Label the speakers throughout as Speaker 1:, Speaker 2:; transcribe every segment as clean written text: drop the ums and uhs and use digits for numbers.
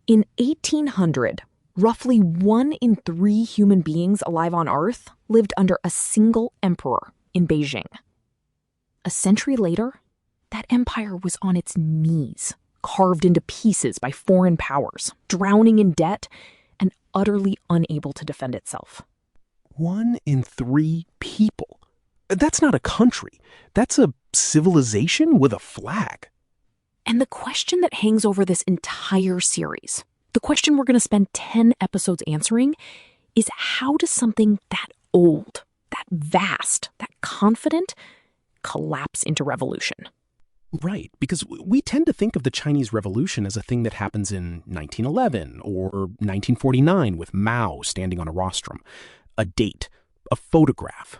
Speaker 1: In 1800, roughly 1 in 3 human beings alive on Earth lived under a single emperor in Beijing. A century later, that empire was on its knees, carved into pieces by foreign powers, drowning in debt, and utterly unable to defend itself.
Speaker 2: 1 in 3 people. That's not a country. That's a civilization with a flag.
Speaker 1: And the question that hangs over this entire series, the question we're going to spend 10 episodes answering, is how does something that old, that vast, that confident collapse into revolution?
Speaker 2: Right, because we tend to think of the Chinese Revolution as a thing that happens in 1911 or 1949 with Mao standing on a rostrum. A date, a photograph.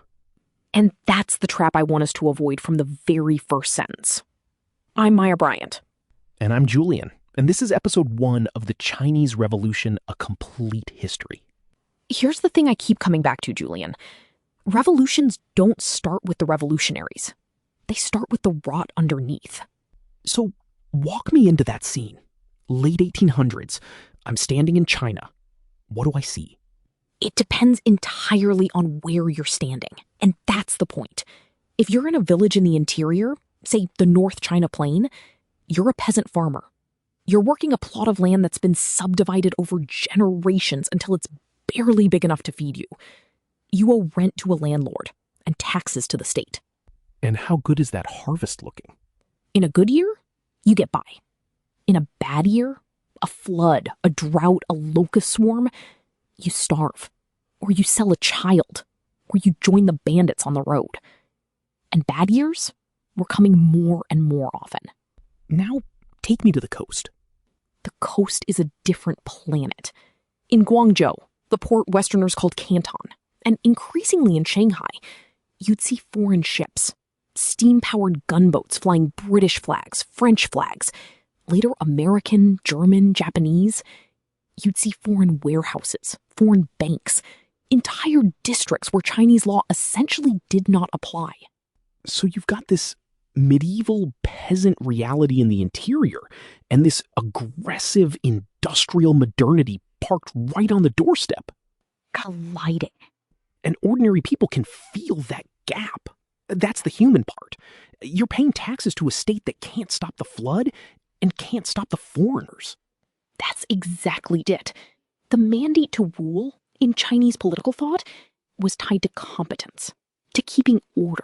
Speaker 1: And that's the trap I want us to avoid from the very first sentence. I'm Maya Bryant.
Speaker 2: And I'm Julian. And this is episode 1 of the Chinese Revolution, A Complete History.
Speaker 1: Here's the thing I keep coming back to, Julian. Revolutions don't start with the revolutionaries. They start with the rot underneath.
Speaker 2: So walk me into that scene. Late 1800s. I'm standing in China. What do I see?
Speaker 1: It depends entirely on where you're standing. And that's the point. If you're in a village in the interior, say the North China Plain, you're a peasant farmer. You're working a plot of land that's been subdivided over generations until it's barely big enough to feed you. You owe rent to a landlord and taxes to the state.
Speaker 2: And how good is that harvest looking?
Speaker 1: In a good year, you get by. In a bad year, a flood, a drought, a locust swarm, you starve. Or you sell a child. Or you join the bandits on the road. And bad years were coming more and more often.
Speaker 2: Now, take me to the coast.
Speaker 1: The coast is a different planet. In Guangzhou, the port Westerners called Canton, and increasingly in Shanghai, you'd see foreign ships, steam-powered gunboats flying British flags, French flags, later American, German, Japanese. You'd see foreign warehouses, foreign banks, entire districts where Chinese law essentially did not apply.
Speaker 2: So you've got this medieval peasant reality in the interior and this aggressive industrial modernity parked right on the doorstep.
Speaker 1: Colliding.
Speaker 2: And ordinary people can feel that gap. That's the human part. You're paying taxes to a state that can't stop the flood and can't stop the foreigners.
Speaker 1: That's exactly it. The mandate to rule in Chinese political thought was tied to competence, to keeping order.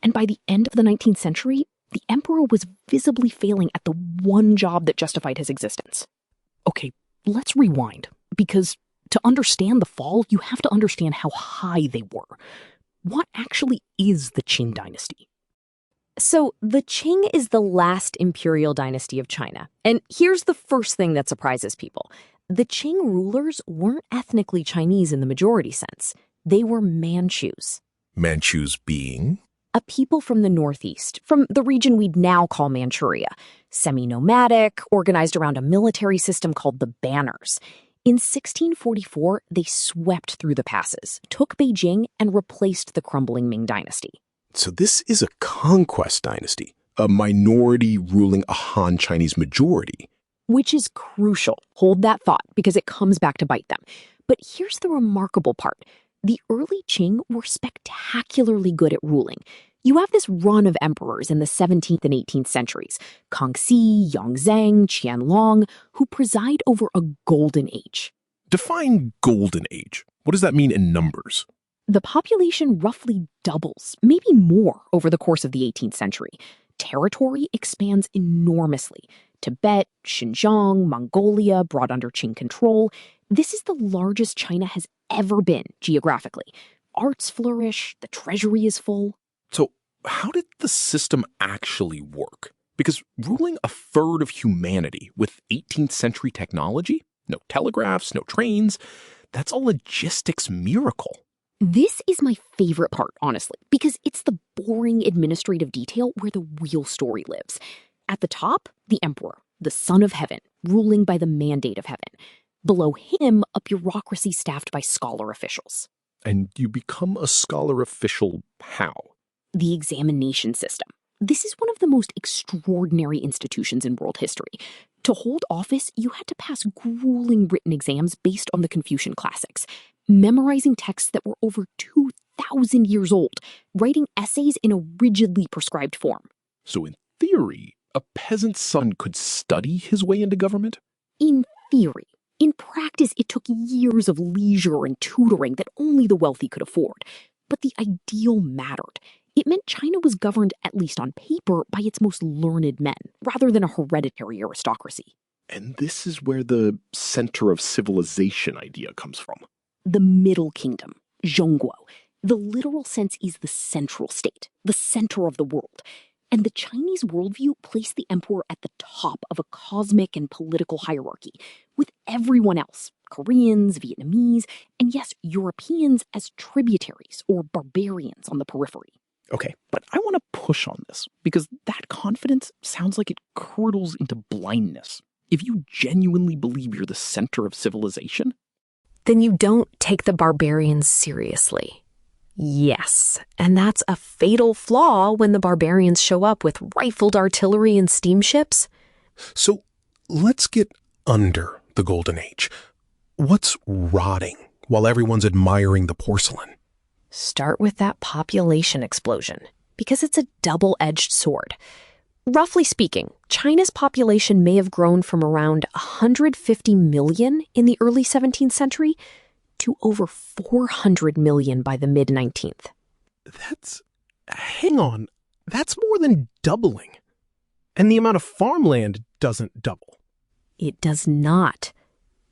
Speaker 1: And by the end of the 19th century, the emperor was visibly failing at the one job that justified his existence. Okay, let's rewind, because to understand the fall, you have to understand how high they were. What actually is the Qing dynasty?
Speaker 3: So the Qing is the last imperial dynasty of China. And here's the first thing that surprises people. The Qing rulers weren't ethnically Chinese in the majority sense. They were Manchus.
Speaker 4: Manchus being?
Speaker 3: A people from the northeast, from the region we'd now call Manchuria. Semi-nomadic, organized around a military system called the Banners. In 1644, they swept through the passes, took Beijing, and replaced the crumbling Ming dynasty.
Speaker 4: So this is a conquest dynasty, a minority ruling a Han Chinese majority.
Speaker 1: Which is crucial. Hold that thought, because it comes back to bite them. But here's the remarkable part. The early Qing were spectacularly good at ruling. You have this run of emperors in the 17th and 18th centuries, Kangxi, Yongzheng, Qianlong, who preside over a golden age.
Speaker 4: Define golden age. What does that mean in numbers?
Speaker 1: The population roughly doubles, maybe more, over the course of the 18th century. Territory expands enormously. Tibet, Xinjiang, Mongolia brought under Qing control. This is the largest China has ever been geographically. Arts flourish, the treasury is full.
Speaker 4: So how did the system actually work? Because ruling a third of humanity with 18th century technology, no telegraphs, no trains, that's a logistics miracle.
Speaker 1: This is my favorite part, honestly, because it's the boring administrative detail where the real story lives. At the top, the emperor, the son of heaven, ruling by the mandate of heaven. Below him, a bureaucracy staffed by scholar officials.
Speaker 4: And you become a scholar official how?
Speaker 1: The examination system. This is one of the most extraordinary institutions in world history. To hold office, you had to pass grueling written exams based on the Confucian classics, memorizing texts that were over 2,000 years old, writing essays in a rigidly prescribed form.
Speaker 4: So in theory, a peasant's son could study his way into government?
Speaker 1: In theory. In practice, it took years of leisure and tutoring that only the wealthy could afford. But the ideal mattered. It meant China was governed, at least on paper, by its most learned men, rather than a hereditary aristocracy.
Speaker 4: And this is where the center of civilization idea comes from.
Speaker 1: The Middle Kingdom, Zhongguo. The literal sense is the central state, the center of the world. And the Chinese worldview placed the emperor at the top of a cosmic and political hierarchy, with everyone else, Koreans, Vietnamese, and yes, Europeans, as tributaries or barbarians on the periphery.
Speaker 2: Okay, but I want to push on this, because that confidence sounds like it curdles into blindness. If you genuinely believe you're the center of civilization,
Speaker 3: then you don't take the barbarians seriously. Yes, and that's a fatal flaw when the barbarians show up with rifled artillery and steamships.
Speaker 5: So let's get under the Golden Age. What's rotting while everyone's admiring the porcelain?
Speaker 3: Start with that population explosion, because it's a double-edged sword. Roughly speaking, China's population may have grown from around 150 million in the early 17th century to over 400 million by the mid-19th.
Speaker 2: hang on, that's more than doubling. And the amount of farmland doesn't double.
Speaker 3: It does not.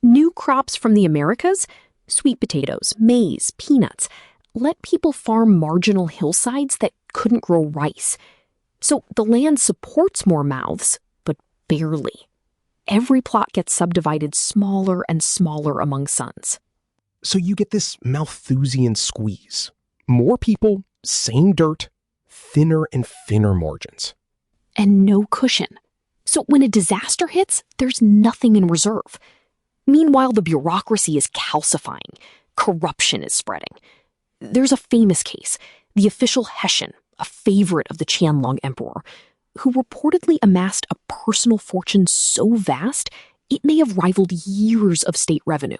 Speaker 3: New crops from the Americas, sweet potatoes, maize, peanuts, let people farm marginal hillsides that couldn't grow rice. So the land supports more mouths, but barely. Every plot gets subdivided smaller and smaller among sons.
Speaker 5: So you get this Malthusian squeeze. More people, same dirt, thinner and thinner margins.
Speaker 1: And no cushion. So when a disaster hits, there's nothing in reserve. Meanwhile, the bureaucracy is calcifying. Corruption is spreading. There's a famous case, the official Hessian, a favorite of the Qianlong emperor, who reportedly amassed a personal fortune so vast it may have rivaled years of state revenue.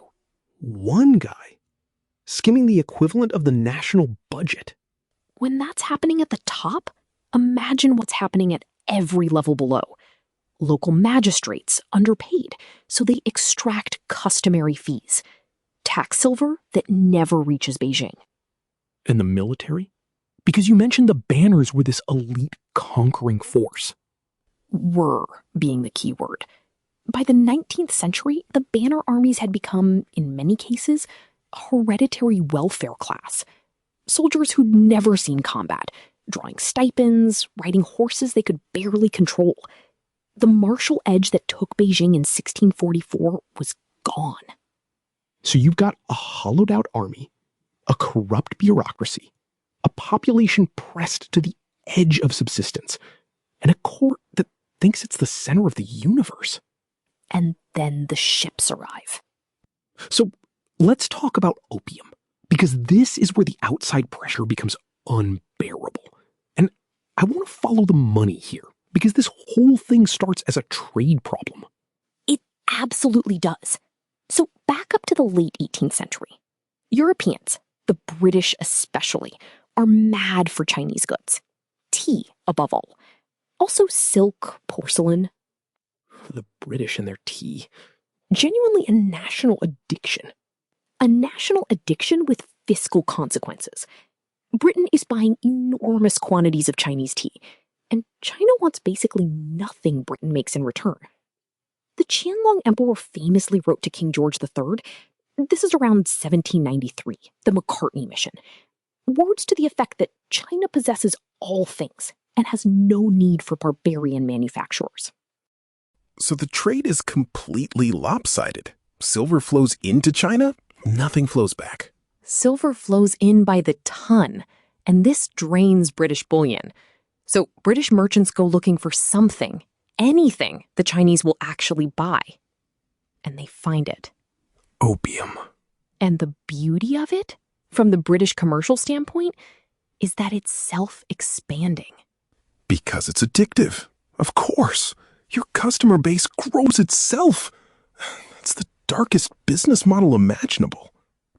Speaker 2: One guy skimming the equivalent of the national budget.
Speaker 1: When that's happening at the top, imagine what's happening at every level below. Local magistrates underpaid, so they extract customary fees. Tax silver that never reaches Beijing.
Speaker 2: And the military? Because you mentioned the banners were this elite conquering force.
Speaker 1: Were being the key word. By the 19th century, the banner armies had become, in many cases, a hereditary welfare class. Soldiers who'd never seen combat, drawing stipends, riding horses they could barely control. The martial edge that took Beijing in 1644 was gone.
Speaker 2: So you've got a hollowed out army, a corrupt bureaucracy, a population pressed to the edge of subsistence, and a court that thinks it's the center of the universe.
Speaker 1: And then the ships arrive.
Speaker 2: So let's talk about opium, because this is where the outside pressure becomes unbearable. And I want to follow the money here, because this whole thing starts as a trade problem.
Speaker 1: It absolutely does. So back up to the late 18th century. Europeans, the British especially, are mad for Chinese goods. Tea, above all. Also silk, porcelain.
Speaker 2: The British and their tea. Genuinely a national addiction.
Speaker 1: A national addiction with fiscal consequences. Britain is buying enormous quantities of Chinese tea, and China wants basically nothing Britain makes in return. The Qianlong Emperor famously wrote to King George III, this is around 1793, the McCartney mission, words to the effect that China possesses all things and has no need for barbarian manufacturers.
Speaker 5: So the trade is completely lopsided. Silver flows into China, nothing flows back.
Speaker 3: Silver flows in by the ton, and this drains British bullion. So British merchants go looking for something, anything the Chinese will actually buy. And they find it.
Speaker 5: Opium.
Speaker 3: And the beauty of it, from the British commercial standpoint, is that it's self-expanding.
Speaker 5: Because it's addictive. Of course. Your customer base grows itself. That's the darkest business model imaginable.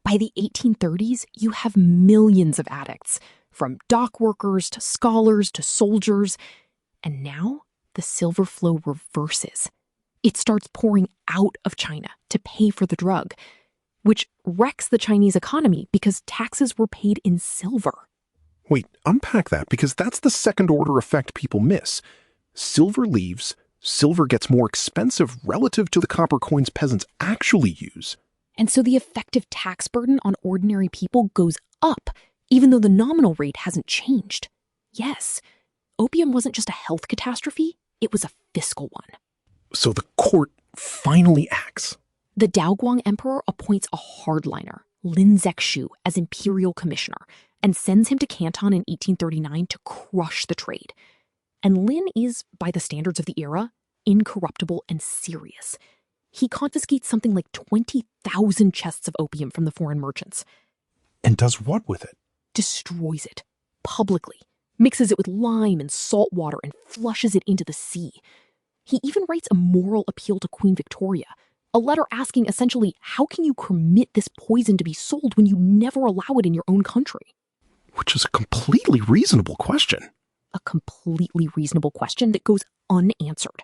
Speaker 3: By the 1830s, you have millions of addicts, from dock workers to scholars to soldiers. And now the silver flow reverses. It starts pouring out of China to pay for the drug, which wrecks the Chinese economy because taxes were paid in silver.
Speaker 5: Wait, unpack that, because that's the second-order effect people miss. Silver leaves, silver gets more expensive relative to the copper coins peasants actually use.
Speaker 3: And so the effective tax burden on ordinary people goes up, even though the nominal rate hasn't changed. Yes, opium wasn't just a health catastrophe, it was a fiscal one.
Speaker 5: So the court finally acts.
Speaker 3: The Daoguang emperor appoints a hardliner, Lin Zexu, as imperial commissioner, and sends him to Canton in 1839 to crush the trade. And Lin is, by the standards of the era, incorruptible and serious. He confiscates something like 20,000 chests of opium from the foreign merchants.
Speaker 5: And does what with it?
Speaker 3: Destroys it, publicly, mixes it with lime and salt water and flushes it into the sea. He even writes a moral appeal to Queen Victoria, a letter asking essentially, how can you permit this poison to be sold when you never allow it in your own country?
Speaker 5: Which is a completely reasonable question.
Speaker 3: A completely reasonable question that goes unanswered.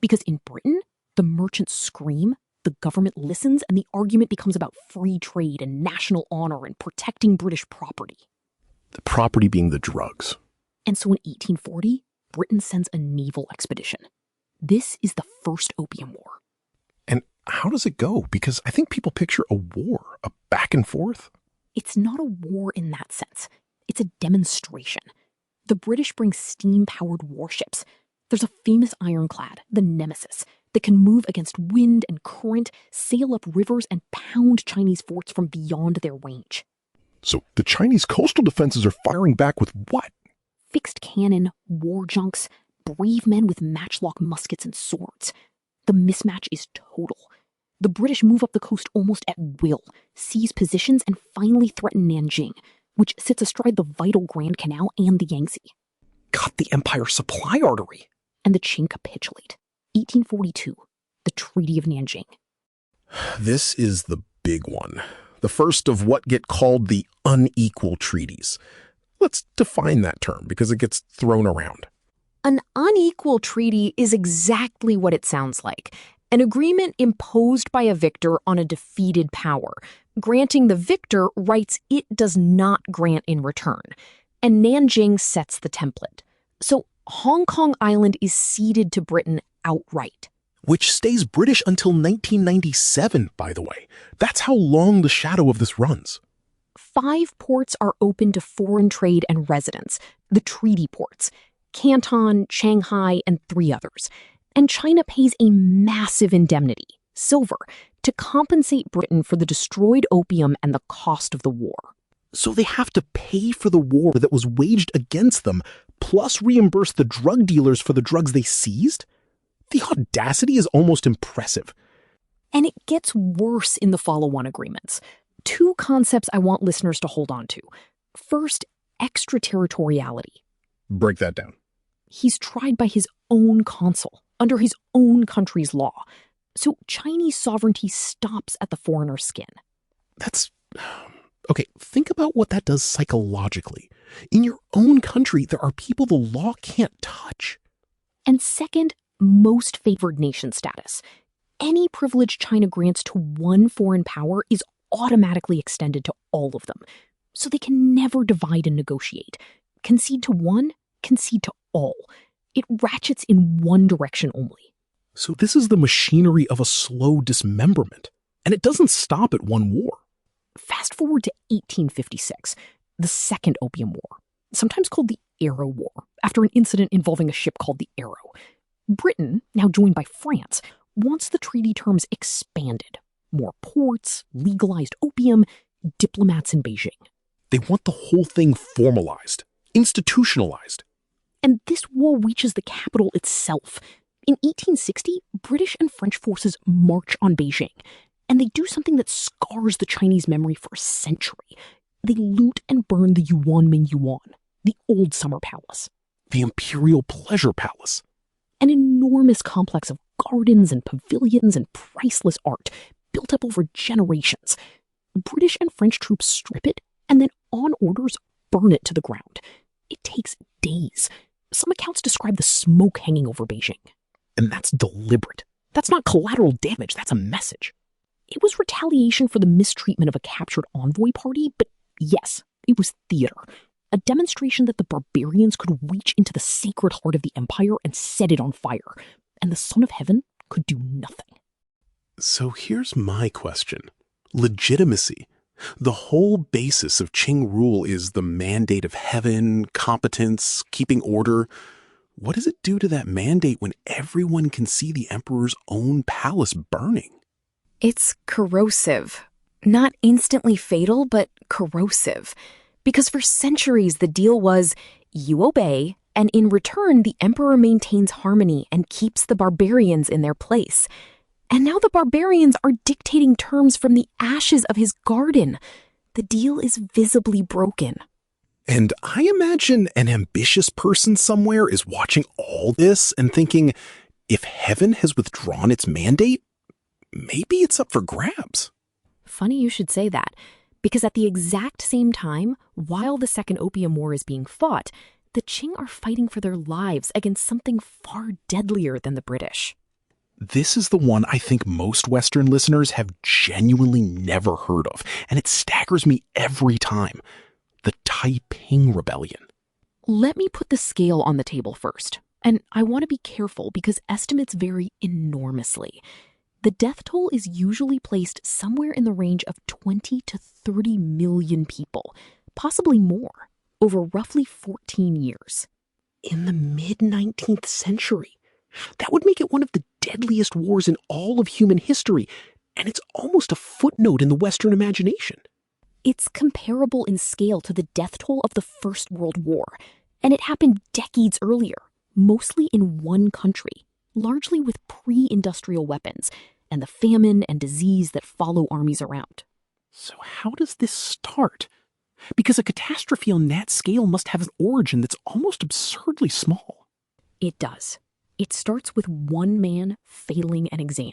Speaker 3: Because in Britain, the merchants scream, the government listens, and the argument becomes about free trade and national honor and protecting British property.
Speaker 5: The property being the drugs.
Speaker 3: And so in 1840, Britain sends a naval expedition. This is the first Opium War.
Speaker 5: And how does it go? Because I think people picture a war, a back and forth.
Speaker 3: It's not a war in that sense. It's a demonstration. The British bring steam-powered warships. There's a famous ironclad, the Nemesis, that can move against wind and current, sail up rivers, and pound Chinese forts from beyond their range.
Speaker 5: So the Chinese coastal defenses are firing back with what?
Speaker 3: Fixed cannon, war junks, brave men with matchlock muskets and swords. The mismatch is total. The British move up the coast almost at will, seize positions, and finally threaten Nanjing, which sits astride the vital Grand Canal and the Yangtze.
Speaker 2: Cut the Empire's supply artery.
Speaker 3: And the Qing capitulate. 1842, the Treaty of Nanjing.
Speaker 5: This is the big one. The first of what get called the unequal treaties. Let's define that term because it gets thrown around.
Speaker 3: An unequal treaty is exactly what it sounds like. An agreement imposed by a victor on a defeated power, granting the victor rights it does not grant in return. And Nanjing sets the template. So Hong Kong Island is ceded to Britain outright.
Speaker 5: Which stays British until 1997, by the way. That's how long the shadow of this runs.
Speaker 3: 5 ports are open to foreign trade and residents, the treaty ports, Canton, Shanghai, and 3 others. And China pays a massive indemnity, silver, to compensate Britain for the destroyed opium and the cost of the war.
Speaker 5: So they have to pay for the war that was waged against them, plus reimburse the drug dealers for the drugs they seized? The audacity is almost impressive.
Speaker 3: And it gets worse in the follow-on agreements. 2 concepts I want listeners to hold on to. First, extraterritoriality.
Speaker 5: Break that down.
Speaker 3: He's tried by his own consul, under his own country's law. So Chinese sovereignty stops at the foreigner's skin.
Speaker 5: That's... Okay, think about what that does psychologically. In your own country, there are people the law can't touch.
Speaker 3: And second, most favored nation status. Any privilege China grants to one foreign power is automatically extended to all of them. So they can never divide and negotiate. Concede to one, concede to all. It ratchets in one direction only.
Speaker 5: So this is the machinery of a slow dismemberment. And it doesn't stop at one war.
Speaker 3: Fast forward to 1856, the Second Opium War, sometimes called the Arrow War, after an incident involving a ship called the Arrow. Britain, now joined by France, wants the treaty terms expanded. More ports, legalized opium, diplomats in Beijing.
Speaker 5: They want the whole thing formalized, institutionalized.
Speaker 3: And this war reaches the capital itself. In 1860, British and French forces march on Beijing. And they do something that scars the Chinese memory for a century. They loot and burn the Yuanming Yuan, the old summer palace.
Speaker 2: the imperial pleasure palace.
Speaker 1: An enormous complex of gardens and pavilions and priceless art built up over generations. British and French troops strip it and then, on orders, burn it to the ground. It takes days. Some accounts describe the smoke hanging over Beijing. And that's deliberate. That's not collateral damage, that's a message. It was retaliation for the mistreatment of a captured envoy party, but yes, it was theater. A demonstration that the barbarians could reach into the sacred heart of the empire and set it on fire, and the Son of Heaven could do nothing.
Speaker 5: So here's my question. Legitimacy. The whole basis of Qing rule is the mandate of heaven, competence, keeping order. What does it do to that mandate when everyone can see the emperor's own palace burning?
Speaker 3: It's corrosive. Not instantly fatal, but corrosive. Because for centuries the deal was, you obey, and in return the emperor maintains harmony and keeps the barbarians in their place. And now the barbarians are dictating terms from the ashes of his garden. The deal is visibly broken.
Speaker 5: And I imagine an ambitious person somewhere is watching all this and thinking, if heaven has withdrawn its mandate, maybe it's up for grabs.
Speaker 1: Funny you should say that, because at the exact same time, while the Second Opium War is being fought, the Qing are fighting for their lives against something far deadlier than the British.
Speaker 5: This is the one I think most Western listeners have genuinely never heard of, and it staggers me every time. The Taiping Rebellion.
Speaker 1: Let me put the scale on the table first, and I want to be careful because estimates vary enormously. The death toll is usually placed somewhere in the range of 20 to 30 million people, possibly more, over roughly 14 years.
Speaker 2: In the mid-19th century. That would make it one of the deadliest wars in all of human history, and it's almost a footnote in the Western imagination.
Speaker 1: It's comparable in scale to the death toll of the First World War, and it happened decades earlier, mostly in one country, largely with pre-industrial weapons, and the famine and disease that follow armies around.
Speaker 2: So how does this start? Because a catastrophe on that scale must have an origin that's almost absurdly small.
Speaker 1: It does. It starts with one man failing an exam.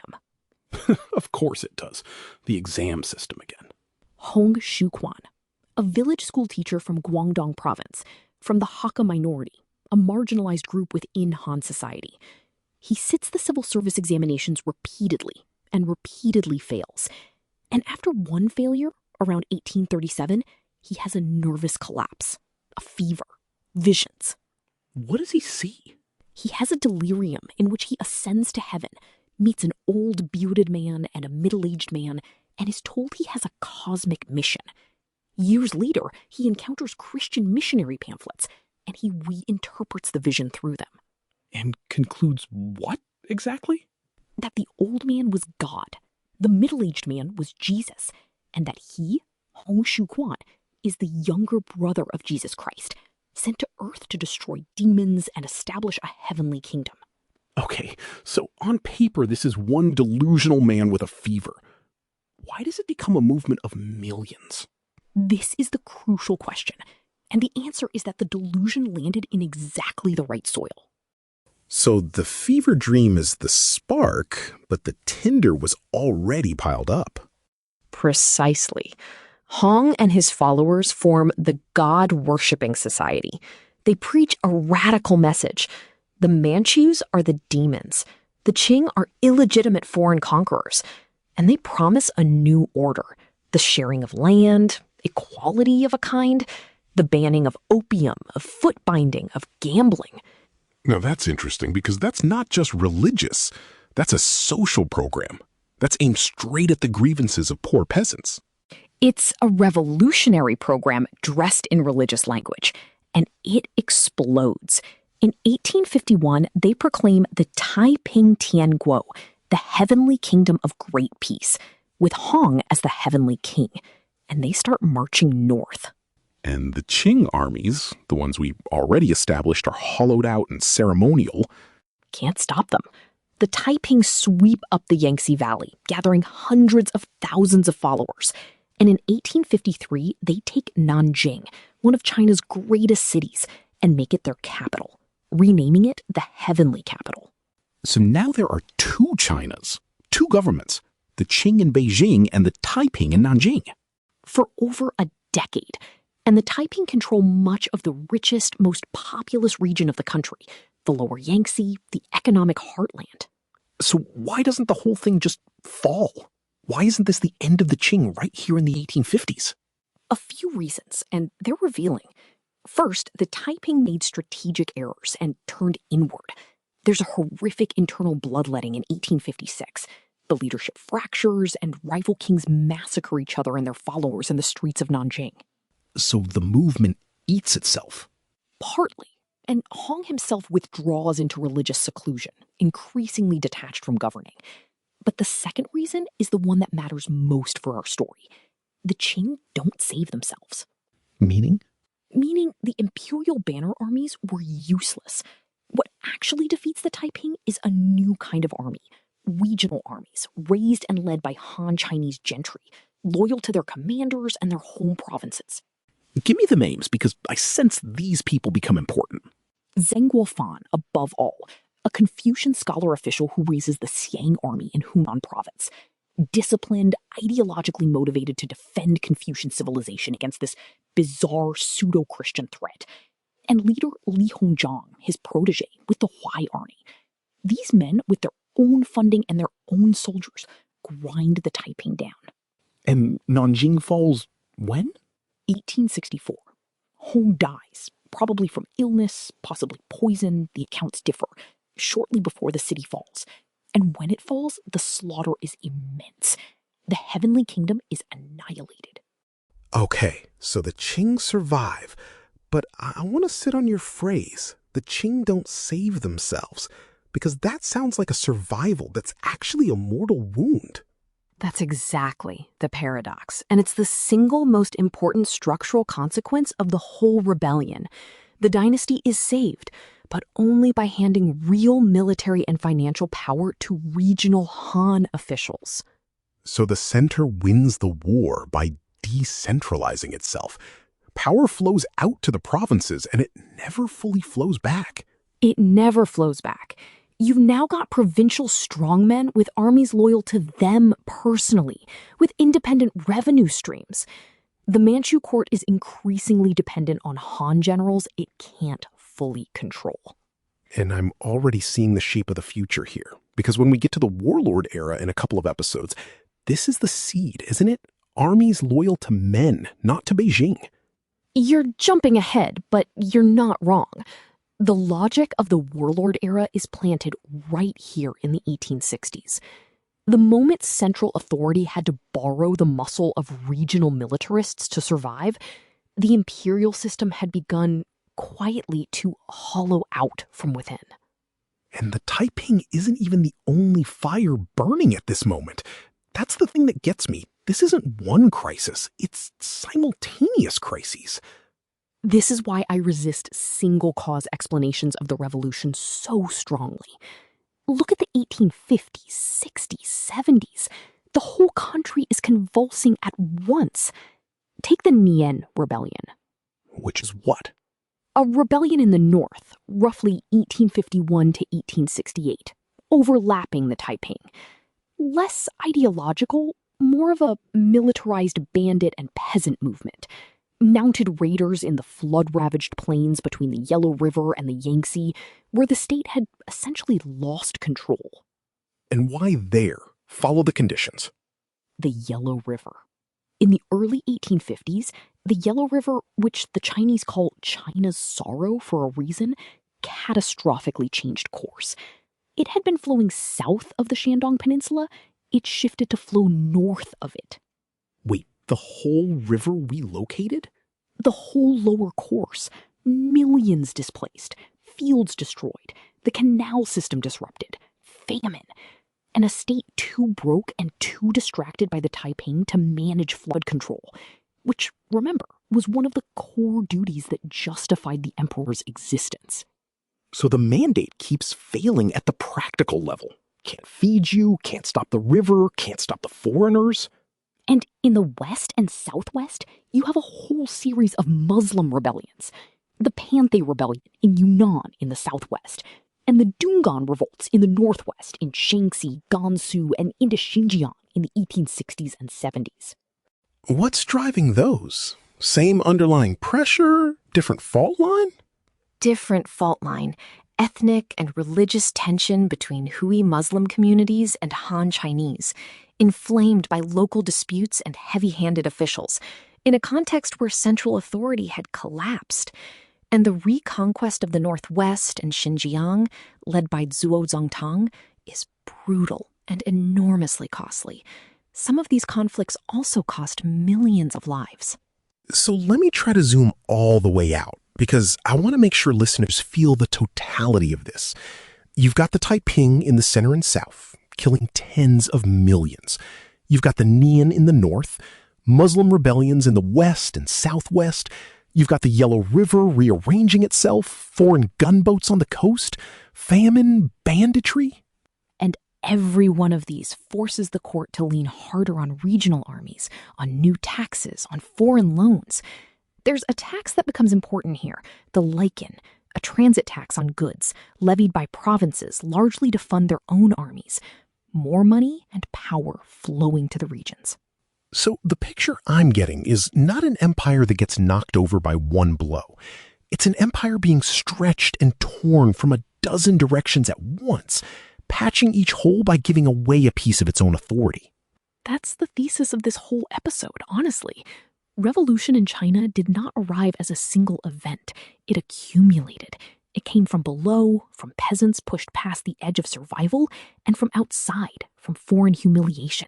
Speaker 2: Of course it does. The exam system again.
Speaker 1: Hong Xiuquan, a village school teacher from Guangdong province, from the Hakka minority, a marginalized group within Han society. He sits the civil service examinations repeatedly and repeatedly fails. And after one failure, around 1837, he has a nervous collapse, a fever, visions.
Speaker 2: What does he see?
Speaker 1: He has a delirium in which he ascends to heaven, meets an old bearded man and a middle-aged man, and is told he has a cosmic mission. Years later, he encounters Christian missionary pamphlets, and he reinterprets the vision through them.
Speaker 2: And concludes what exactly?
Speaker 1: That the old man was God, the middle-aged man was Jesus, and that he, Hong Xiuquan, is the younger brother of Jesus Christ, sent to Earth to destroy demons and establish a heavenly kingdom.
Speaker 2: Okay, so on paper this is one delusional man with a fever. Why does it become a movement of millions?
Speaker 1: This is the crucial question, and the answer is that the delusion landed in exactly the right soil.
Speaker 5: So the fever dream is the spark, but the tinder was already piled up.
Speaker 3: Precisely. Hong and his followers form the God-worshipping society. They preach a radical message. The Manchus are the demons. The Qing are illegitimate foreign conquerors. And they promise a new order, the sharing of land, equality of a kind, the banning of opium, of foot binding, of gambling.
Speaker 5: Now that's interesting because that's not just religious. That's a social program. That's aimed straight at the grievances of poor peasants.
Speaker 3: It's a revolutionary program dressed in religious language, and it explodes. In 1851, they proclaim the Taiping Tianguo, the heavenly kingdom of great peace, with Hong as the heavenly king, and they start marching north.
Speaker 5: And the Qing armies, the ones we already established are hollowed out and ceremonial.
Speaker 1: Can't stop them. The Taiping sweep up the Yangtze Valley, gathering hundreds of thousands of followers. And in 1853, they take Nanjing, one of China's greatest cities, and make it their capital.
Speaker 3: renaming it the Heavenly Capital.
Speaker 2: So now there are two Chinas, two governments, the Qing in Beijing and the Taiping in Nanjing.
Speaker 3: For over a decade, and the Taiping control much of the richest, most populous region of the country, the lower Yangtze, the economic heartland.
Speaker 2: So why doesn't the whole thing just fall? Why isn't this the end of the Qing right here in the 1850s?
Speaker 3: A few reasons, and they're revealing. First, the Taiping made strategic errors and turned inward. There's a horrific internal bloodletting in 1856. The leadership fractures, and rival kings massacre each other and their followers in the streets of Nanjing.
Speaker 2: So the movement eats itself.
Speaker 3: Partly. And Hong himself withdraws into religious seclusion, increasingly detached from governing. But the second reason is the one that matters most for our story. The Qing don't save themselves.
Speaker 2: Meaning?
Speaker 3: Meaning the imperial banner armies were useless. What actually defeats the Taiping is a new kind of army. Regional armies, raised and led by Han Chinese gentry, loyal to their commanders and their home provinces.
Speaker 2: Give me the names, because I sense these people become important.
Speaker 3: Zheng Guofan, above all, a Confucian scholar official who raises the Xiang army in Hunan province. Disciplined, ideologically motivated to defend Confucian civilization against this bizarre pseudo-Christian threat. And leader Li Hongzhang, his protege, with the Huai army. These men, with their own funding and their own soldiers, grind the Taiping down.
Speaker 2: And Nanjing falls when?
Speaker 3: 1864. Hong dies, probably from illness, possibly poison, the accounts differ, shortly before the city falls. And when it falls, the slaughter is immense. The Heavenly Kingdom is annihilated.
Speaker 5: Okay, so the Qing survive, but I want to sit on your phrase, the Qing don't save themselves, because that sounds like a survival that's actually a mortal wound.
Speaker 3: That's exactly the paradox, and it's the single most important structural consequence of the whole rebellion. The dynasty is saved, but only by handing real military and financial power to regional Han officials.
Speaker 5: So the center wins the war by decentralizing itself. Power flows out to the provinces, and it never fully flows back.
Speaker 3: It never flows back. You've now got provincial strongmen with armies loyal to them personally, with independent revenue streams. The Manchu court is increasingly dependent on Han generals it can't fully control.
Speaker 5: And I'm already seeing the shape of the future here, because when we get to the warlord era in a couple of episodes, this is the seed, isn't it? Armies loyal to men, not to Beijing.
Speaker 3: You're jumping ahead, but you're not wrong. The logic of the warlord era is planted right here in the 1860s. The moment central authority had to borrow the muscle of regional militarists to survive, the imperial system had begun quietly to hollow out from within.
Speaker 5: And the Taiping isn't even the only fire burning at this moment. That's the thing that gets me. This isn't one crisis, it's simultaneous crises.
Speaker 3: This is why I resist single-cause explanations of the revolution so strongly. Look at the 1850s, 60s, 70s. The whole country is convulsing at once. Take the Nian Rebellion.
Speaker 5: Which is what?
Speaker 3: A rebellion in the north, roughly 1851 to 1868, overlapping the Taiping. Less ideological, more of a militarized bandit and peasant movement. Mounted raiders in the flood-ravaged plains between the Yellow River and the Yangtze, where the state had essentially lost control.
Speaker 5: And why there? Follow the conditions.
Speaker 3: The Yellow River. In the early 1850s, the Yellow River, which the Chinese call China's sorrow for a reason, catastrophically changed course. It had been flowing south of the Shandong Peninsula. It shifted to flow north of it.
Speaker 2: Wait, the whole river relocated?
Speaker 3: The whole lower course. Millions displaced. Fields destroyed. The canal system disrupted. Famine. And a state too broke and too distracted by the Taiping to manage flood control, which, remember, was one of the core duties that justified the emperor's existence.
Speaker 2: So the mandate keeps failing at the practical level. Can't feed you, can't stop the river, can't stop the foreigners.
Speaker 3: And in the west and southwest, you have a whole series of Muslim rebellions.
Speaker 1: the Panthay Rebellion in Yunnan in the southwest, and the Dungan revolts in the northwest in Shaanxi, Gansu, and into Xinjiang in the 1860s and 70s.
Speaker 5: What's driving those? Same underlying pressure? Different fault line?
Speaker 3: Different fault line. Ethnic and religious tension between Hui Muslim communities and Han Chinese, inflamed by local disputes and heavy-handed officials, in a context where central authority had collapsed. And the reconquest of the Northwest and Xinjiang, led by Zhuo Zongtang, is brutal and enormously costly. Some of these conflicts also cost millions of lives.
Speaker 5: So let me try to zoom all the way out, because I want to make sure listeners feel the totality of this. You've got the Taiping in the center and south, killing tens of millions. You've got the Nian in the north, Muslim rebellions in the west and southwest. You've got the Yellow River rearranging itself, foreign gunboats on the coast, famine, banditry.
Speaker 1: And every one of these forces the court to lean harder on regional armies, on new taxes, on foreign loans. There's a tax that becomes important here, the lichen, a transit tax on goods, levied by provinces largely to fund their own armies. More money and power flowing to the regions.
Speaker 5: So the picture I'm getting is not an empire that gets knocked over by one blow. It's an empire being stretched and torn from a dozen directions at once, patching each hole by giving away a piece of its own authority.
Speaker 1: That's the thesis of this whole episode, honestly. Revolution in China did not arrive as a single event. It accumulated. It came from below, from peasants pushed past the edge of survival, and from outside, from foreign humiliation.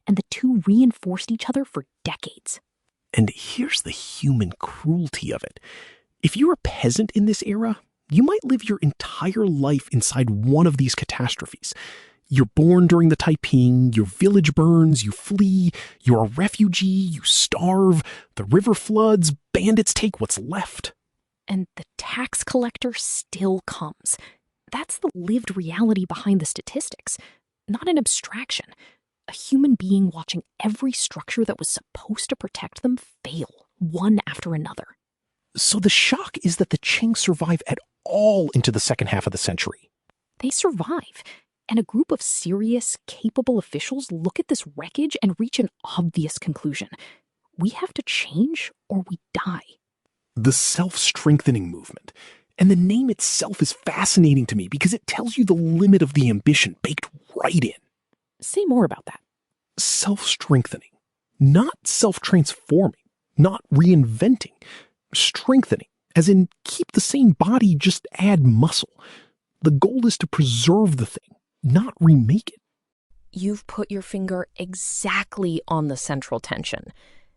Speaker 1: And the two reinforced each other for decades.
Speaker 2: And here's the human cruelty of it. If you're a peasant in this era, you might live your entire life inside one of these catastrophes. You're born during the Taiping, your village burns, you flee, you're a refugee, you starve, the river floods, bandits take what's left.
Speaker 1: And the tax collector still comes. That's the lived reality behind the statistics, not an abstraction. A human being watching every structure that was supposed to protect them fail, one after another.
Speaker 2: So the shock is that the Qing survive at all into the second half of the century.
Speaker 1: They survive, and a group of serious, capable officials look at this wreckage and reach an obvious conclusion. We have to change or we die.
Speaker 2: The self-strengthening movement. And the name itself is fascinating to me because it tells you the limit of the ambition baked right in.
Speaker 1: Say more about that.
Speaker 2: Self-strengthening, not self-transforming, not reinventing. Strengthening, as in keep the same body, just add muscle. The goal is to preserve the thing, not remake it.
Speaker 3: You've put your finger exactly on the central tension.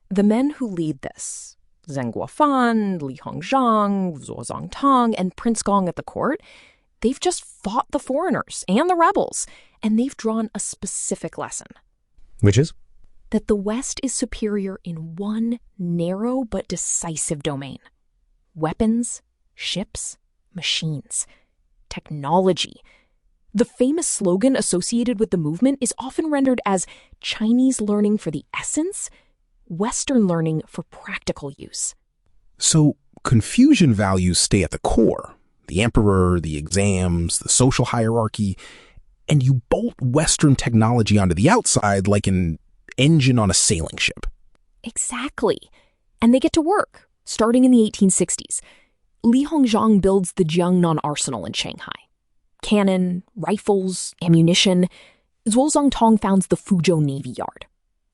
Speaker 3: The men who lead this, Zheng Guofan, Li Hongzhang, Zhuo Zongtang, and Prince Gong at the court, they've just fought the foreigners and the rebels, and they've drawn a specific lesson.
Speaker 2: Which is?
Speaker 3: That the West is superior in one narrow but decisive domain. Weapons, ships, machines, technology. The famous slogan associated with the movement is often rendered as Chinese learning for the essence, Western learning for practical use.
Speaker 5: So Confucian values stay at the core. The emperor, the exams, the social hierarchy, and you bolt Western technology onto the outside like an engine on a sailing ship.
Speaker 3: Exactly. And they get to work, starting in the 1860s. Li Hongzhang builds the Jiangnan Arsenal in Shanghai. Cannon, rifles, ammunition. Zhuo Zongtang founds the Fuzhou Navy Yard,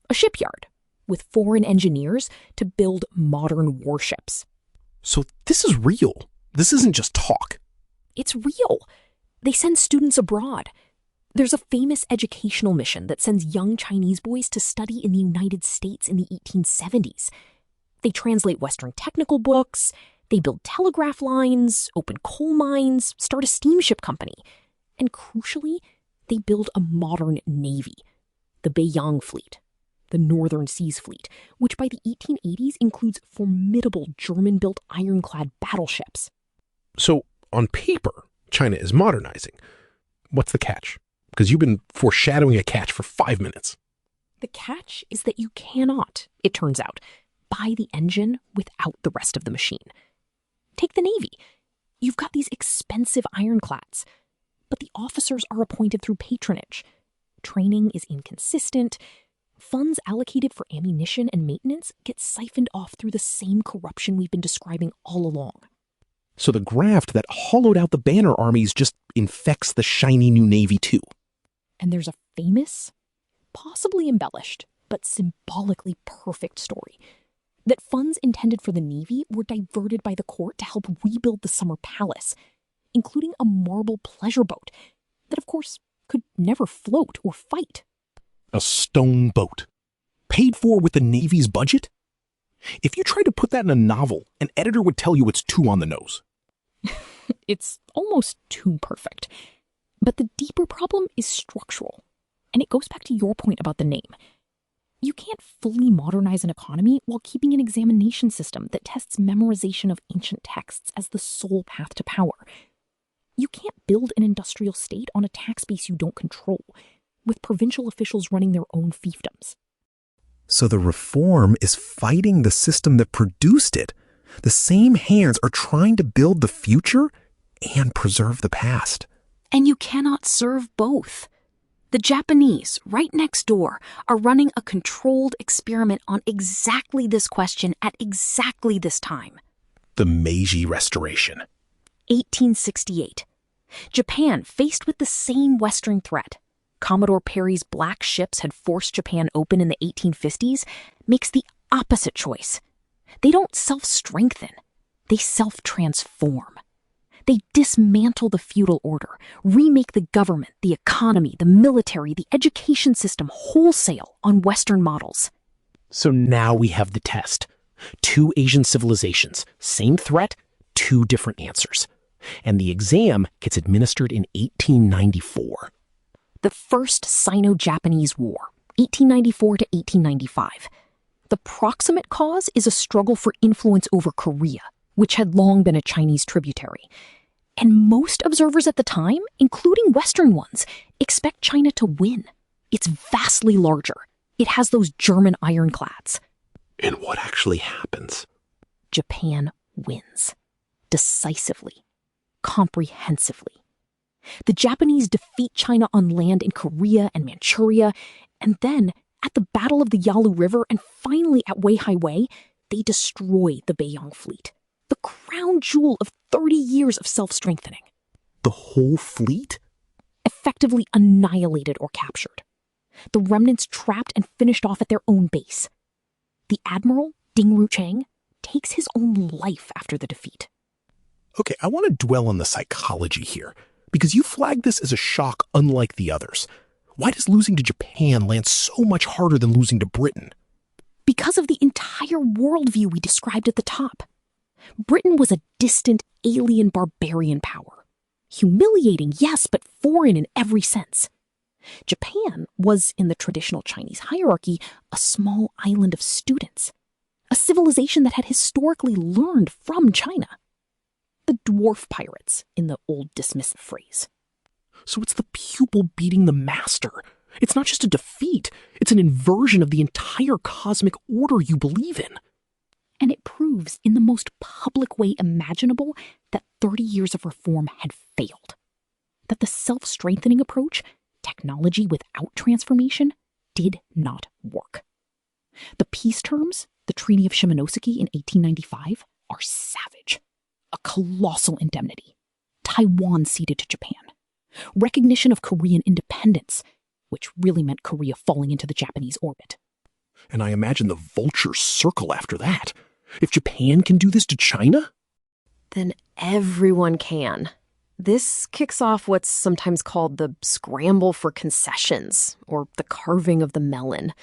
Speaker 3: a shipyard with foreign engineers to build modern warships.
Speaker 2: So this is real. This isn't just talk.
Speaker 3: It's real. They send students abroad. There's a famous educational mission that sends young Chinese boys to study in the United States in the 1870s. They translate Western technical books, they build telegraph lines, open coal mines, start a steamship company. And crucially, they build a modern navy, the Beiyang Fleet, the Northern Seas Fleet, which by the 1880s includes formidable German-built ironclad battleships.
Speaker 5: So, on paper, China is modernizing. What's the catch? Because you've been foreshadowing a catch for 5 minutes.
Speaker 1: The catch is that you cannot, it turns out, buy the engine without the rest of the machine. Take the Navy. You've got these expensive ironclads, but the officers are appointed through patronage. Training is inconsistent. Funds allocated for ammunition and maintenance get siphoned off through the same corruption we've been describing all along.
Speaker 2: So the graft that hollowed out the banner armies just infects the shiny new Navy too.
Speaker 1: And there's a famous, possibly embellished, but symbolically perfect story that funds intended for the Navy were diverted by the court to help rebuild the Summer Palace, including a marble pleasure boat that, of course, could never float or fight.
Speaker 2: A stone boat. Paid for with the Navy's budget? If you tried to put that in a novel, an editor would tell you it's too on the nose.
Speaker 1: It's almost too perfect. But the deeper problem is structural, and it goes back to your point about the name. You can't fully modernize an economy while keeping an examination system that tests memorization of ancient texts as the sole path to power. You can't build an industrial state on a tax base you don't control, with provincial officials running their own fiefdoms.
Speaker 6: So the reform is fighting the system that produced it. The same hands are trying to build the future and preserve the past.
Speaker 3: And you cannot serve both. The Japanese, right next door, are running a controlled experiment on exactly this question at exactly this time.
Speaker 2: The Meiji Restoration.
Speaker 3: 1868. Japan, faced with the same Western threat, Commodore Perry's black ships had forced Japan open in the 1850s, makes the opposite choice. They don't self-strengthen, they self-transform. They dismantle the feudal order, remake the government, the economy, the military, the education system wholesale on Western models.
Speaker 2: So now we have the test. 2 Asian civilizations, same threat, 2 different answers. And the exam gets administered in 1894.
Speaker 3: The First Sino-Japanese War, 1894 to 1895. The proximate cause is a struggle for influence over Korea, which had long been a Chinese tributary. And most observers at the time, including Western ones, expect China to win. It's vastly larger. It has those German ironclads.
Speaker 5: And what actually happens?
Speaker 3: Japan wins. Decisively. Comprehensively. The Japanese defeat China on land in Korea and Manchuria, and then, at the Battle of the Yalu River and finally at Weihai Wei, they destroy the Beiyang fleet, the crown jewel of 30 years of self-strengthening.
Speaker 2: The whole fleet?
Speaker 3: Effectively annihilated or captured. The remnants trapped and finished off at their own base. The admiral, Ding Ruchang, takes his own life after the defeat.
Speaker 2: Okay, I want to dwell on the psychology here, because you flagged this as a shock unlike the others. Why does losing to Japan land so much harder than losing to Britain?
Speaker 3: Because of the entire worldview we described at the top. Britain was a distant, alien, barbarian power. Humiliating, yes, but foreign in every sense. Japan was, in the traditional Chinese hierarchy, a small island of students. A civilization that had historically learned from China. The dwarf pirates, in the old dismissive phrase.
Speaker 2: So it's the pupil beating the master. It's not just a defeat. It's an inversion of the entire cosmic order you believe in.
Speaker 1: And it proves in the most public way imaginable that 30 years of reform had failed. That the self-strengthening approach, technology without transformation, did not work. The peace terms, the Treaty of Shimonoseki in 1895, are savage. A colossal indemnity. Taiwan ceded to Japan. Recognition of Korean independence, which really meant Korea falling into the Japanese orbit.
Speaker 2: And I imagine the vultures circle after that. If Japan can do this to China?
Speaker 3: Then everyone can. This kicks off what's sometimes called the scramble for concessions, or the carving of the melon.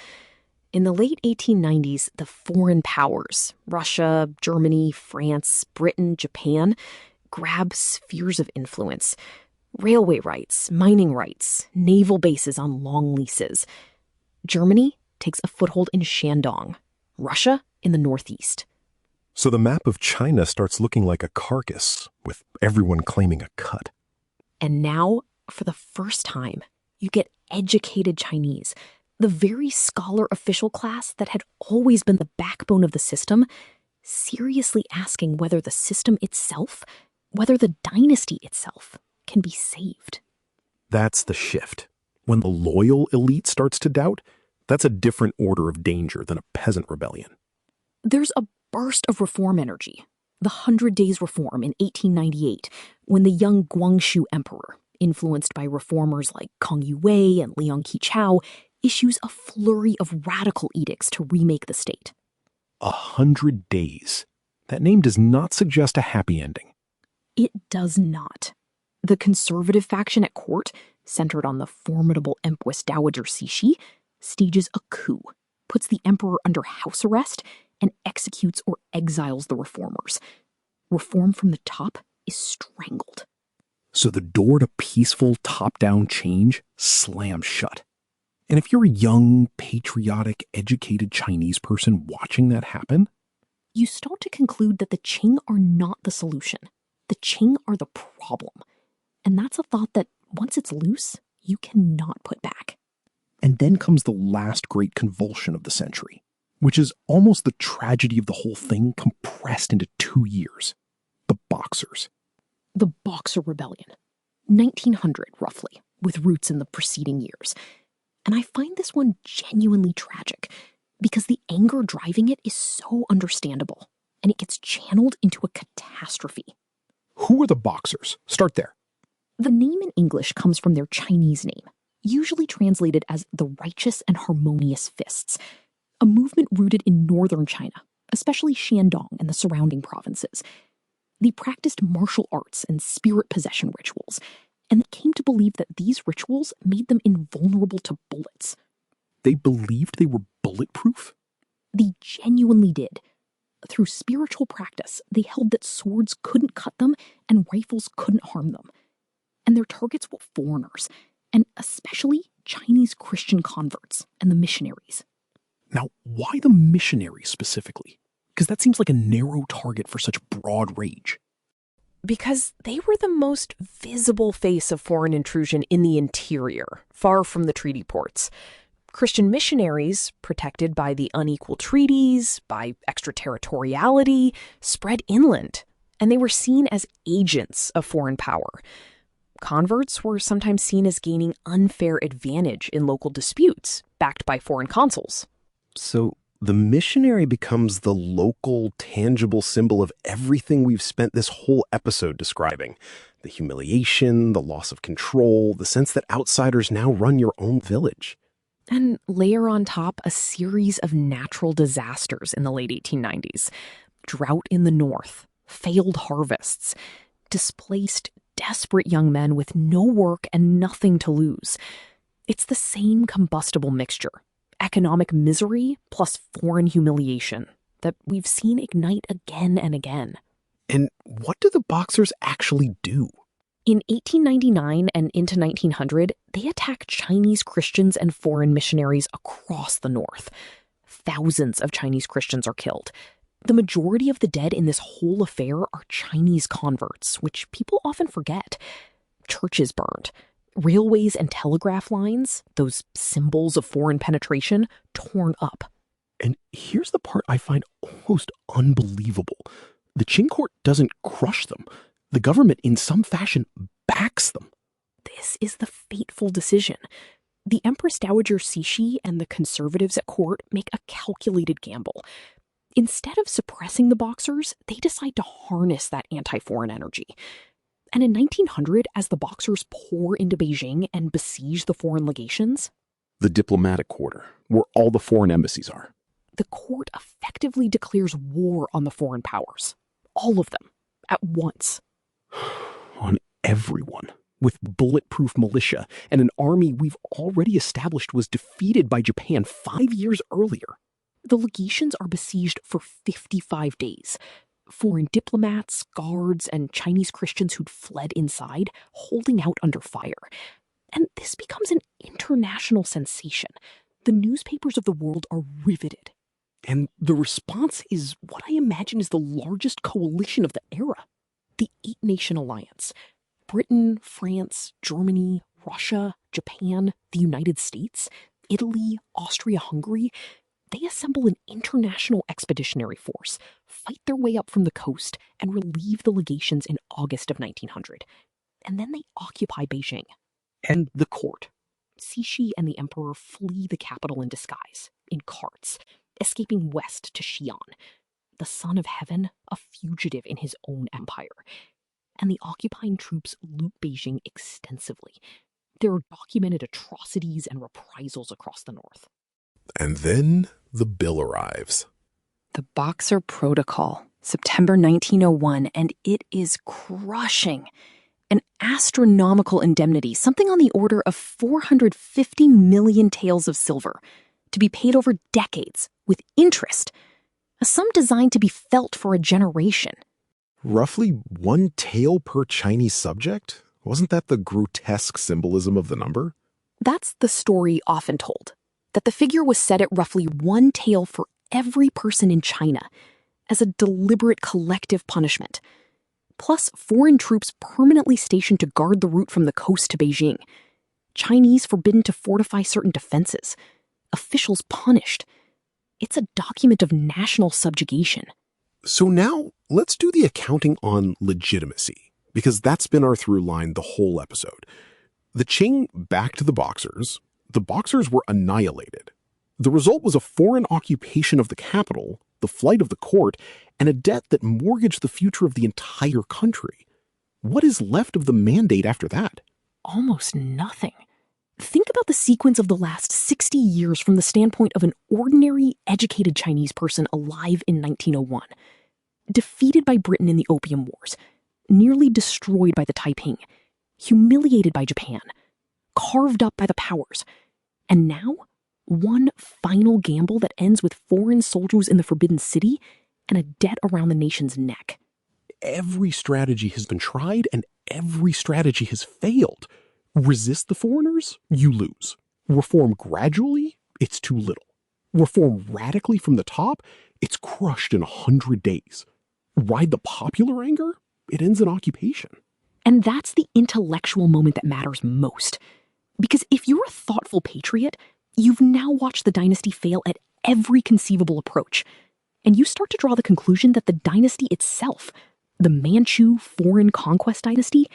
Speaker 3: In the late 1890s, the foreign powers, Russia, Germany, France, Britain, Japan, grab spheres of influence. Railway rights, mining rights, naval bases on long leases. Germany takes a foothold in Shandong, Russia in the northeast.
Speaker 6: So the map of China starts looking like a carcass, with everyone claiming a cut.
Speaker 3: And now, for the first time, you get educated Chinese, the very scholar official class that had always been the backbone of the system,
Speaker 1: seriously asking whether the system itself, whether the dynasty itself, can be saved.
Speaker 2: That's the shift. When the loyal elite starts to doubt, that's a different order of danger than a peasant rebellion.
Speaker 1: There's a burst of reform energy, the 100 Days Reform in 1898, when the young Guangxu emperor, influenced by reformers like Kang Yuwei and Liang Qichao, issues a flurry of radical edicts to remake the state.
Speaker 2: 100 days. That name does not suggest a happy ending.
Speaker 1: It does not. The conservative faction at court, centered on the formidable Empress Dowager Cixi, stages a coup, puts the emperor under house arrest, and executes or exiles the reformers. Reform from the top is strangled.
Speaker 2: So the door to peaceful top-down change slams shut. And if you're a young, patriotic, educated Chinese person watching that happen,
Speaker 1: You start to conclude that the Qing are not the solution. The Qing are the problem. And that's a thought that, once it's loose, you cannot put back.
Speaker 2: and then comes the last great convulsion of the century, which is almost the tragedy of the whole thing compressed into 2 years. The Boxers.
Speaker 1: The Boxer Rebellion. 1900, roughly, with roots in the preceding years. And I find this one genuinely tragic, because the anger driving it is so understandable, and it gets channeled into a catastrophe.
Speaker 2: Who are the Boxers? Start there.
Speaker 1: The name in English comes from their Chinese name, usually translated as the Righteous and Harmonious Fists, a movement rooted in northern China, especially Shandong and the surrounding provinces. They practiced martial arts and spirit possession rituals, and they came to believe that these rituals made them invulnerable to bullets.
Speaker 2: They believed they were bulletproof?
Speaker 1: They genuinely did. Through spiritual practice, they held that swords couldn't cut them and rifles couldn't harm them. And their targets were foreigners, and especially Chinese Christian converts and the missionaries.
Speaker 2: Now, why the missionaries specifically? Because that seems like a narrow target for such broad rage.
Speaker 3: Because they were the most visible face of foreign intrusion in the interior, far from the treaty ports. Christian missionaries, protected by the unequal treaties, by extraterritoriality, spread inland, and they were seen as agents of foreign power. Converts were sometimes seen as gaining unfair advantage in local disputes, backed by foreign consuls.
Speaker 5: So the missionary becomes the local, tangible symbol of everything we've spent this whole episode describing. The humiliation, the loss of control, the sense that outsiders now run your own village.
Speaker 3: And layer on top a series of natural disasters in the late 1890s. Drought in the north, failed harvests, displaced, desperate young men with no work and nothing to lose. It's the same combustible mixture, economic misery plus foreign humiliation, that we've seen ignite again and again.
Speaker 5: And what do the Boxers actually do?
Speaker 3: In 1899 and into 1900, they attacked Chinese Christians and foreign missionaries across the north. Thousands of Chinese Christians are killed. The majority of the dead in this whole affair are Chinese converts, which people often forget. Churches burned. Railways and telegraph lines, those symbols of foreign penetration, torn up.
Speaker 2: And here's the part I find almost unbelievable. The Qing court doesn't crush them. The government, in some fashion, backs them.
Speaker 1: This is the fateful decision. The Empress Dowager Cixi and the conservatives at court make a calculated gamble. Instead of suppressing the Boxers, they decide to harness that anti-foreign energy. And in 1900, as the Boxers pour into Beijing and besiege the foreign legations,
Speaker 5: The diplomatic quarter, where all the foreign embassies are.
Speaker 1: the court effectively declares war on the foreign powers. All of them, at once.
Speaker 2: On everyone. With bulletproof militia and an army we've already established was defeated by Japan 5 years earlier.
Speaker 1: The legations are besieged for 55 days. Foreign diplomats, guards, and Chinese Christians who'd fled inside, holding out under fire. And this becomes an international sensation. The newspapers of the world are riveted.
Speaker 2: And the response is what I imagine is the largest coalition of the era.
Speaker 1: The 8-nation alliance. Britain, France, Germany, Russia, Japan, the United States, Italy, Austria-Hungary. They assemble an international expeditionary force, fight their way up from the coast, and relieve the legations in August of 1900. And then they occupy Beijing. And the court. Cixi and the emperor flee the capital in disguise, in carts, escaping west to Xi'an. The son of heaven, a fugitive in his own empire. And the occupying troops loot Beijing extensively. There are documented atrocities and reprisals across the north.
Speaker 5: And then the bill arrives.
Speaker 3: The Boxer Protocol, September 1901, and it is crushing. An astronomical indemnity, something on the order of 450 million taels of silver, to be paid over decades, with interest. A sum designed to be felt for a generation.
Speaker 5: Roughly 1 tael per Chinese subject? Wasn't that the grotesque symbolism of the number?
Speaker 1: That's the story often told, that the figure was set at roughly 1 tael for every person in China, as a deliberate collective punishment. Plus foreign troops permanently stationed to guard the route from the coast to Beijing. Chinese forbidden to fortify certain defenses. Officials punished. It's a document of national subjugation.
Speaker 5: So now let's do the accounting on legitimacy, because that's been our through line the whole episode. The Qing backed the Boxers were annihilated. The result was a foreign occupation of the capital, the flight of the court, and a debt that mortgaged the future of the entire country. What is left of the mandate after that?
Speaker 1: Almost nothing. Think about the sequence of the last 60 years from the standpoint of an ordinary, educated Chinese person alive in 1901. Defeated by Britain in the Opium Wars, nearly destroyed by the Taiping, humiliated by Japan, carved up by the powers, and now one final gamble that ends with foreign soldiers in the Forbidden City and a debt around the nation's neck.
Speaker 5: Every strategy has been tried and every strategy has failed. Resist the foreigners, you lose. Reform gradually, it's too little. Reform radically from the top, it's crushed in 100 days. Ride the popular anger, it ends in occupation.
Speaker 1: And that's the intellectual moment that matters most. Because if you're a thoughtful patriot, you've now watched the dynasty fail at every conceivable approach. And you start to draw the conclusion that the dynasty itself, the Manchu foreign conquest dynasty,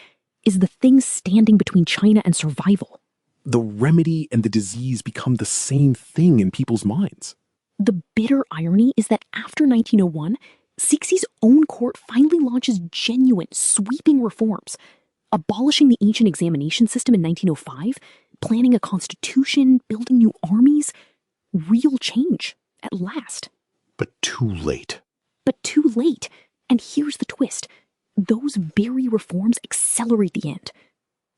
Speaker 1: is the thing standing between China and survival.
Speaker 5: The remedy and the disease become the same thing in people's minds.
Speaker 1: The bitter irony is that after 1901, Cixi's own court finally launches genuine, sweeping reforms, abolishing the ancient examination system in 1905, planning a constitution, building new armies. Real change, at last.
Speaker 5: But too late.
Speaker 1: But too late. And here's the twist. Those very reforms accelerate the end.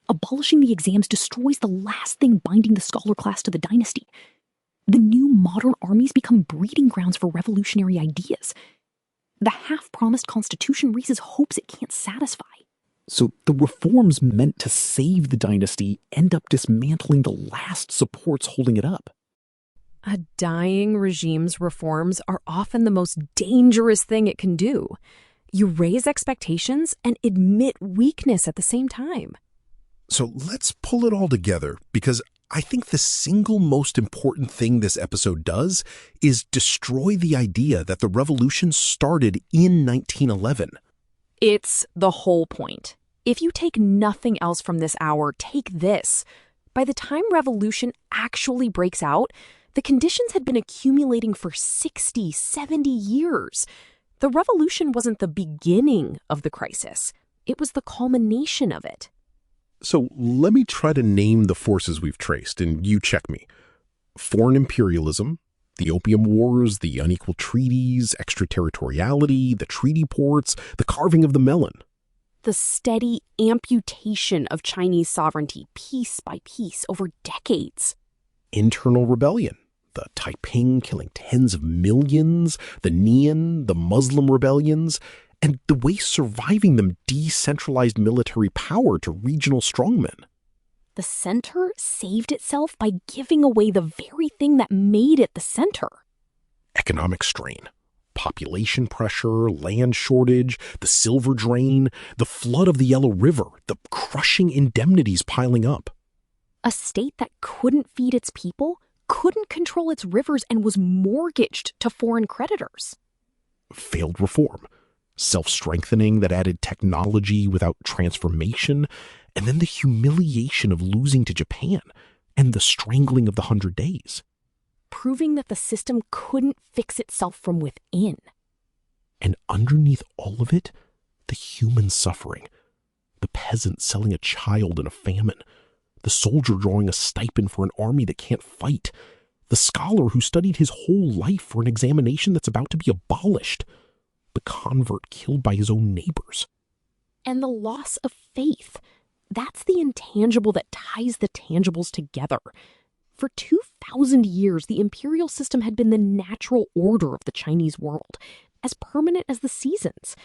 Speaker 1: Abolishing the exams destroys the last thing binding the scholar class to the dynasty. The new modern armies become breeding grounds for revolutionary ideas. The half-promised constitution raises hopes it can't satisfy.
Speaker 2: So the reforms meant to save the dynasty end up dismantling the last supports holding it up.
Speaker 3: A dying regime's reforms are often the most dangerous thing it can do. You raise expectations and admit weakness at the same time.
Speaker 5: So let's pull it all together, because I think the single most important thing this episode does is destroy the idea that the revolution started in 1911.
Speaker 3: It's the whole point. If you take nothing else from this hour, take this. By the time revolution actually breaks out, the conditions had been accumulating for 60, 70 years. The revolution wasn't the beginning of the crisis. It was the culmination of it.
Speaker 5: So let me try to name the forces we've traced, and you check me. Foreign imperialism, the Opium Wars, the unequal treaties, extraterritoriality, the treaty ports, the carving of the melon.
Speaker 3: The steady amputation of Chinese sovereignty piece by piece over decades.
Speaker 5: Internal rebellion, the Taiping killing tens of millions, the Nian, the Muslim rebellions, and the way surviving them decentralized military power to regional strongmen.
Speaker 1: The center saved itself by giving away the very thing that made it the center.
Speaker 5: Economic strain, population pressure, land shortage, the silver drain, the flood of the Yellow River, the crushing indemnities piling up.
Speaker 1: A state that couldn't feed its people
Speaker 3: couldn't control its rivers and was mortgaged to foreign creditors.
Speaker 2: Failed reform, self-strengthening that added technology without transformation, and then the humiliation of losing to Japan and the strangling of the 100 Days.
Speaker 3: Proving that the system couldn't fix itself from within.
Speaker 2: And underneath all of it, the human suffering. The peasant selling a child in a famine. The soldier drawing a stipend for an army that can't fight. The scholar who studied his whole life for an examination that's about to be abolished. The convert killed by his own neighbors.
Speaker 3: And the loss of faith. That's the intangible that ties the tangibles together. For 2,000 years, the imperial system had been the natural order of the Chinese world, as permanent as the seasons.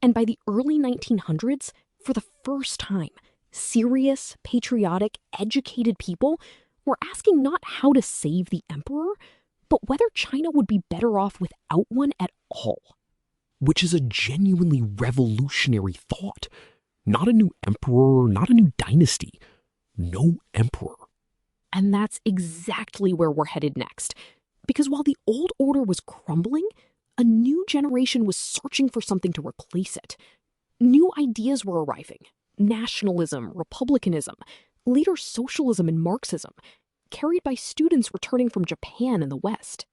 Speaker 3: And by the early 1900s, for the first time, serious, patriotic, educated people were asking not how to save the emperor, but whether China would be better off without one at all.
Speaker 2: Which is a genuinely revolutionary thought. Not a new emperor, not a new dynasty. No emperor.
Speaker 3: And that's exactly where we're headed next. Because while the old order was crumbling, a new generation was searching for something to replace it. New ideas were arriving. Nationalism, republicanism, later socialism and Marxism, carried by students returning from Japan and the West.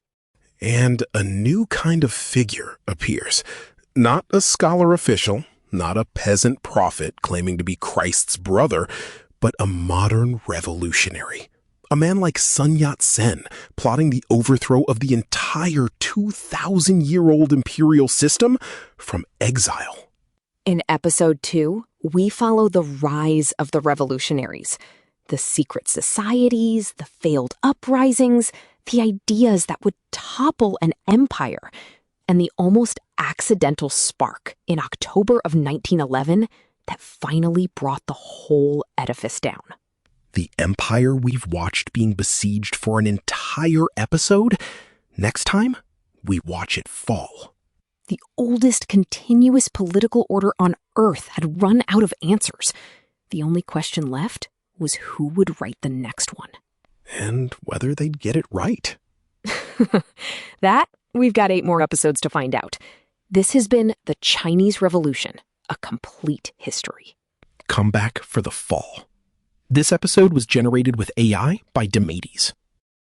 Speaker 5: And a new kind of figure appears. Not a scholar official, not a peasant prophet claiming to be Christ's brother, but a modern revolutionary. A man like Sun Yat-sen, plotting the overthrow of the entire 2,000-year-old imperial system from exile.
Speaker 3: In episode 2, we follow the rise of the revolutionaries, the secret societies, the failed uprisings, the ideas that would topple an empire, and the almost accidental spark in October of 1911 that finally brought the whole edifice down.
Speaker 2: The empire we've watched being besieged for an entire episode, next time, we watch it fall.
Speaker 3: The oldest continuous political order on Earth had run out of answers. The only question left was who would write the next one.
Speaker 5: And whether they'd get it right.
Speaker 3: That, we've got 8 more episodes to find out. This has been The Chinese Revolution, a complete history.
Speaker 2: Come back for the fall. This episode was generated with AI by Demades.